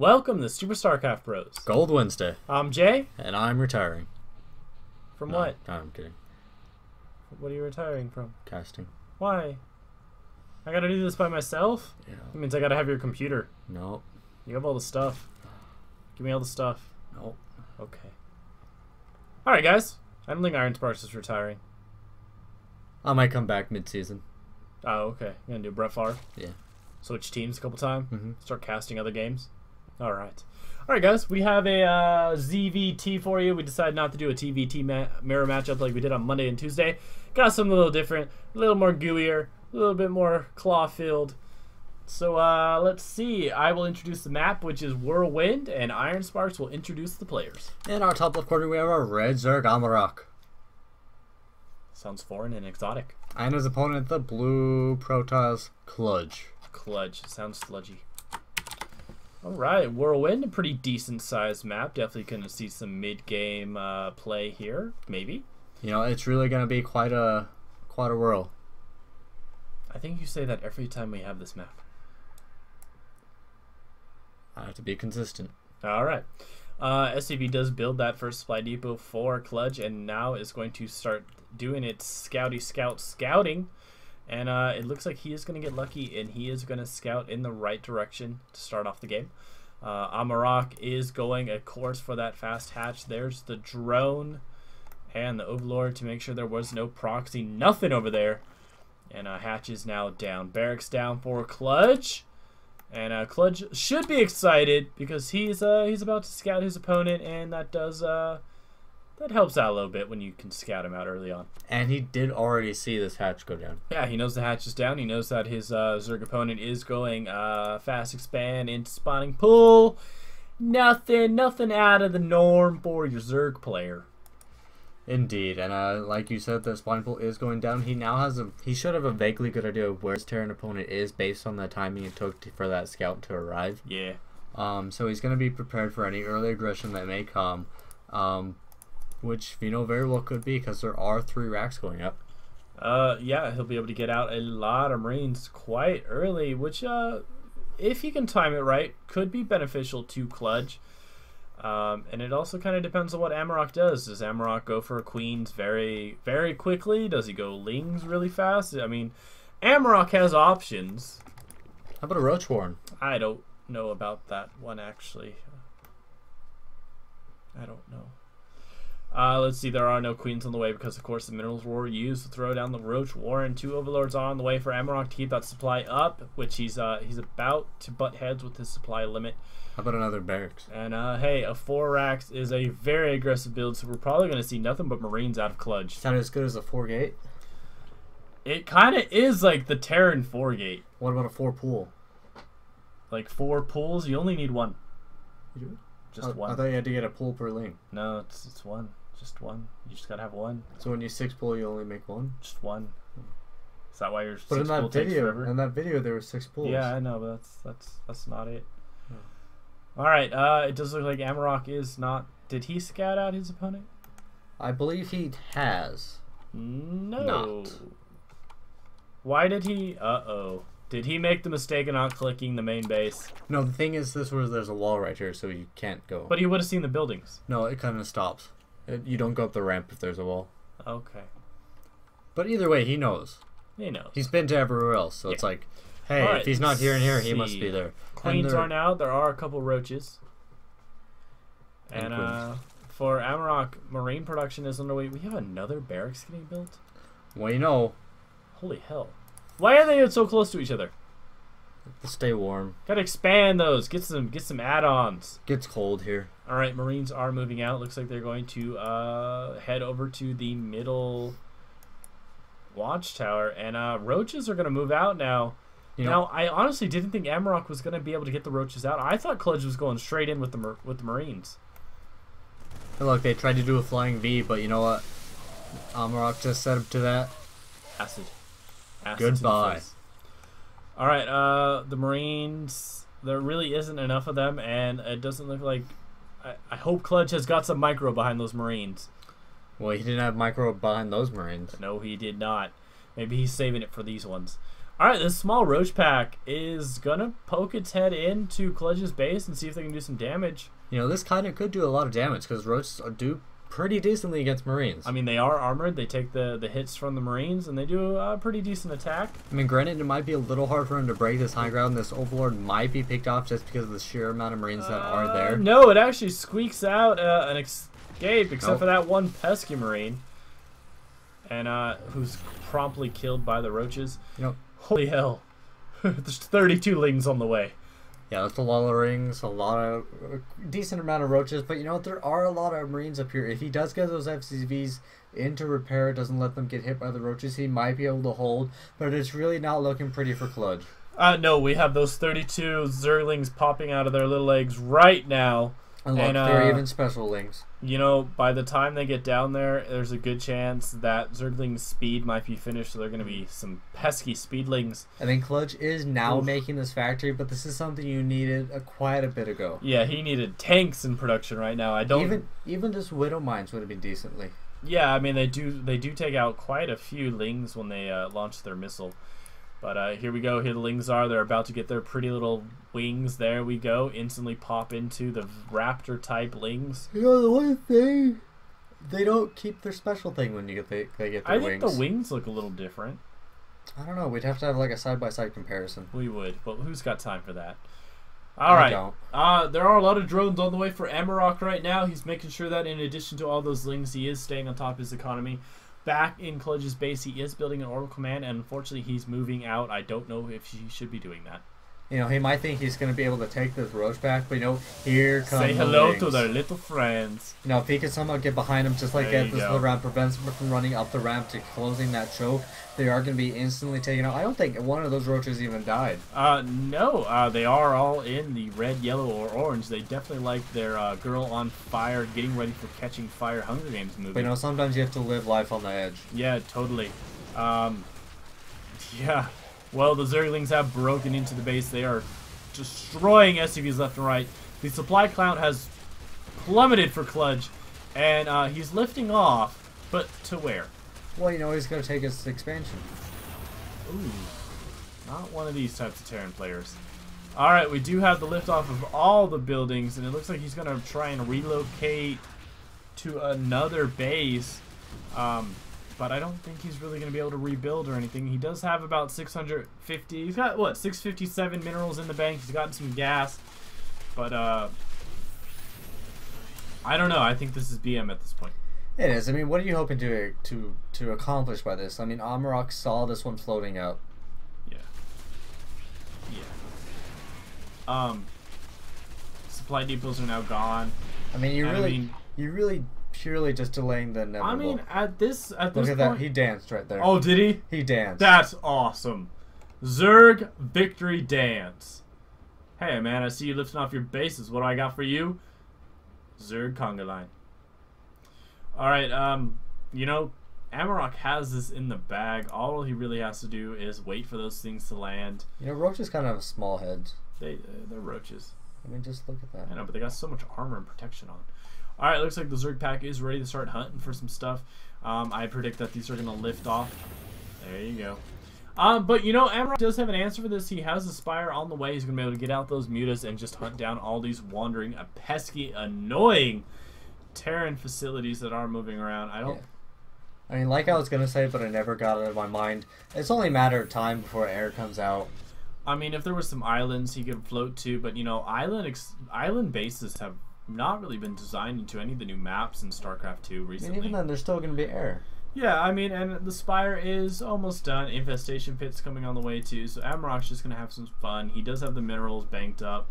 Welcome to SuperStarcraftBros. Gold Wednesday. I'm Jay. And I'm retiring. From No, what? No, I'm kidding. What are you retiring from? Casting. Why? I gotta do this by myself? Yeah. That means I gotta have your computer. No. You have all the stuff. Give me all the stuff. No. Okay. Alright, guys. I don't think IronSparks is retiring. I might come back mid-season. Oh, okay. You're gonna do Brett Favre? Yeah. Switch teams a couple times? Mm-hmm. Start casting other games? Alright. Alright, guys. We have a ZvT for you. We decided not to do a TVT mirror matchup like we did on Monday and Tuesday. Got something a little different. A little more gooier. A little bit more claw-filled. So, let's see. I will introduce the map, which is Whirlwind, and IronSparks will introduce the players. In our top left corner, we have our red ZvT Amaroq. Sounds foreign and exotic. And his opponent, the blue Protoss Kludge. Kludge. Sounds sludgy. Alright, Whirlwind, a pretty decent-sized map. Definitely going to see some mid-game play here, maybe. You know, it's really going to be quite a whirl. I think you say that every time we have this map. I have to be consistent. Alright. SCV does build that first supply depot for Kludge, and now is going to start doing its scouting. And it looks like he is going to get lucky, and he is going to scout in the right direction to start off the game. Amaroq is going a course for that fast hatch. There's the drone and the Overlord to make sure there was no proxy. Nothing over there. And hatch is now down. Barracks down for Kludge. And Kludge should be excited because he's about to scout his opponent, and that does that helps out a little bit when you can scout him out early on. And he did already see this hatch go down. Yeah, he knows the hatch is down. He knows that his Zerg opponent is going fast expand into spawning pool. Nothing out of the norm for your Zerg player. Indeed, and like you said, the spawning pool is going down. He now has he should have a vaguely good idea of where his Terran opponent is based on the timing it took for that scout to arrive. Yeah. So he's going to be prepared for any early aggression that may come, which you know very well could be because there are 3 racks going up. Yeah, he'll be able to get out a lot of Marines quite early, which if he can time it right, could be beneficial to Kludge. And it also kind of depends on what Amaroq does. Does Amaroq go for Queens very, very quickly? Does he go Lings really fast? I mean, Amaroq has options. How about a Roach Warren? I don't know about that one, actually. I don't know. Let's see, there are no Queens on the way because, of course, the minerals were used to throw down the Roach Warren. 2 Overlords are on the way for Amaroq to keep that supply up, which he's about to butt heads with his supply limit. How about another barracks? And, hey, a 4 racks is a very aggressive build, so we're probably going to see nothing but Marines out of Kludge. Sound as good as a 4 gate? It kind of is like the Terran 4 gate. What about a 4 pool? Like 4 pools? You only need 1. You do? Just 1. I thought you had to get a pool per lane. No, it's 1. Just 1. You just got to have 1. So when you 6 pool, you only make 1? Just 1. Is that why your 6 But in pool that takes forever? video, there were 6 pools. Yeah, I know, but that's not it. Alright, it does look like Amaroq is not... Did he scout out his opponent? I believe he has. No. Not. Why did he... Uh-oh. Did he make the mistake of not clicking the main base? No, the thing is, there's a wall right here, so you can't go. But he would have seen the buildings. No, it kind of stops. You don't go up the ramp if there's a wall. Okay. But either way, he knows. He knows. He's been to everywhere else, so it's like, hey, Right, if he's not here and here, he must be there. Queens aren't out. There are a couple roaches. And for Amaroq, Marine production is underway. We have another barracks getting built? Well, you know. Holy hell. Why are they so close to each other? Stay warm. Gotta expand those. Get some add-ons. Gets cold here. Alright, Marines are moving out. Looks like they're going to head over to the middle watchtower. And roaches are going to move out now. Now, I honestly didn't think Amaroq was going to be able to get the roaches out. I thought Kludge was going straight in with the Marines. Hey, look, they tried to do a flying V, but you know what? Amaroq just set up to that. Acid. Goodbye. Alright, the Marines, there really isn't enough of them, and it doesn't look like... I hope Kludge has got some micro behind those Marines. Well, he didn't have micro behind those Marines. No, he did not. Maybe he's saving it for these ones. Alright, this small roach pack is gonna poke its head into Kludge's base and see if they can do some damage. You know, this kind of could do a lot of damage because roaches do pretty decently against Marines. I mean, they are armored. They take the hits from the Marines, and they do a pretty decent attack. I mean, granted, it might be a little hard for him to break this high ground. This Overlord might be picked off just because of the sheer amount of Marines that are there. No, it actually squeaks out an escape, except for that one pesky Marine. And who's promptly killed by the roaches. Yep. Holy hell. There's 32 lings on the way. Yeah, that's a lot of rings, a decent amount of roaches, but you know what, there are a lot of Marines up here. If he does get those FCVs into repair, doesn't let them get hit by the roaches, he might be able to hold, but it's really not looking pretty for Kludge. No, we have those 32 Zerglings popping out of their little eggs right now. And look, they're even special lings. You know, by the time they get down there, there's a good chance that Zergling's speed might be finished, so they're going to be some pesky speedlings. I think Kludge is now making this factory, but this is something you needed quite a bit ago. Yeah, he needed tanks in production right now. I don't even just Widow Mines would have been decently. Yeah, I mean they do take out quite a few lings when they launch their missile. But here we go. Here the lings are. They're about to get their pretty little wings. There we go. Instantly pop into the raptor-type lings. You know, the one thing, they don't keep their special thing when they get their wings. I think the wings look a little different. I don't know. We'd have to have like a side-by-side comparison. We would, but who's got time for that? All right. There are a lot of drones on the way for Amaroq right now. He's making sure that in addition to all those lings, he is staying on top of his economy. Back in Kludge's base, he is building an orbital command, and unfortunately, he's moving out. I don't know if he should be doing that. You know, he might think he's going to be able to take this roach back, but you know, here comes Say hello to their little friends. You know, if he could somehow get behind him, just like at this little ramp, prevents him from running up the ramp to closing that choke, they are going to be instantly taken out. I don't think one of those roaches even died. No, they are all in the red, yellow, or orange. They definitely like their girl on fire, getting ready for catching fire Hunger Games movie. But you know, sometimes you have to live life on the edge. Yeah, totally. Yeah. Well, the Zerglings have broken into the base. They are destroying SCVs left and right. The supply count has plummeted for Kludge, and he's lifting off, but to where? Well, you know, he's going to take his expansion. Ooh, not one of these types of Terran players. Alright, we do have the liftoff of all the buildings, and it looks like he's going to try and relocate to another base. But I don't think he's really going to be able to rebuild or anything. He does have about 650. He's got, what, 657 minerals in the bank. He's gotten some gas. But, I don't know. I think this is BM at this point. It is. I mean, what are you hoping to accomplish by this? I mean, Amaroq saw this one floating out. Yeah. Yeah. Supply depots are now gone. I mean, you really purely just delaying the inevitable. I mean, at this Look point, at that. He danced right there. Oh, did he? He danced. That's awesome. Zerg victory dance. Hey, man, I see you lifting off your bases. What do I got for you? Zerg conga line. Alright, you know, Amaroq has this in the bag. All he really has to do is wait for those things to land. You know, roaches kind of have small heads. They're roaches. I mean, just look at that. I know, but they got so much armor and protection on. Alright, looks like the Zerg pack is ready to start hunting for some stuff. I predict that these are going to lift off. There you go. But, you know, Amaroq does have an answer for this. He has the Spire on the way. He's going to be able to get out those mutas and just hunt down all these wandering, pesky, annoying Terran facilities that are moving around. I mean, like I was going to say, but I never got it out of my mind. It's only a matter of time before air comes out. I mean, if there were some islands he could float to, but, you know, island bases have not really been designed into any of the new maps in StarCraft 2 recently. And even then, there's still going to be air. Yeah, I mean, and the Spire is almost done. Infestation Pit's coming on the way too, so Amaroq's just going to have some fun. He does have the minerals banked up,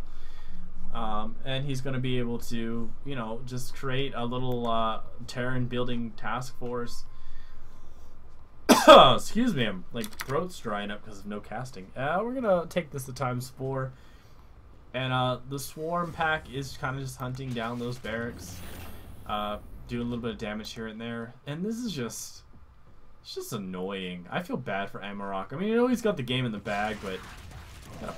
and he's going to be able to, you know, just create a little Terran building task force. Excuse me, I'm like throat's drying up because of no casting. We're going to take this to ×4. And the Swarm pack is kind of just hunting down those barracks, doing a little bit of damage here and there. And this is just, it's just annoying. I feel bad for Amaroq. I mean, you know he's got the game in the bag, but...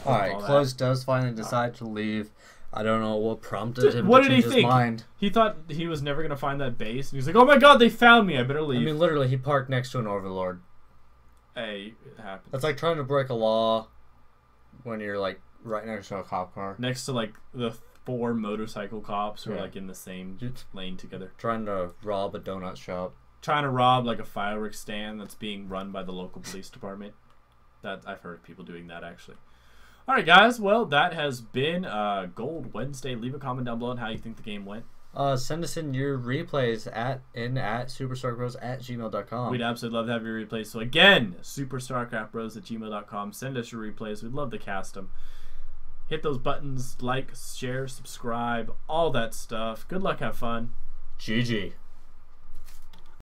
Alright, Kludge does finally decide to leave. I don't know what prompted him what to did change he his think? mind. He thought he was never going to find that base. And he's like, oh my god, they found me. I better leave. I mean, literally, he parked next to an Overlord. Hey, it happens. That's like trying to break a law when you're like right next to a cop car. Next to like the 4 motorcycle cops who are like in the same lane together. Trying to rob a donut shop. Trying to rob like a fireworks stand that's being run by the local police department. That I've heard of people doing that actually. All right, guys. Well, that has been Gold Wednesday. Leave a comment down below on how you think the game went. Send us in your replays at SuperStarcraftBros@gmail.com. We'd absolutely love to have your replays. So again, SuperStarcraftBros@gmail.com. Send us your replays. We'd love to cast them. Hit those buttons, like, share, subscribe, all that stuff. Good luck, have fun. GG.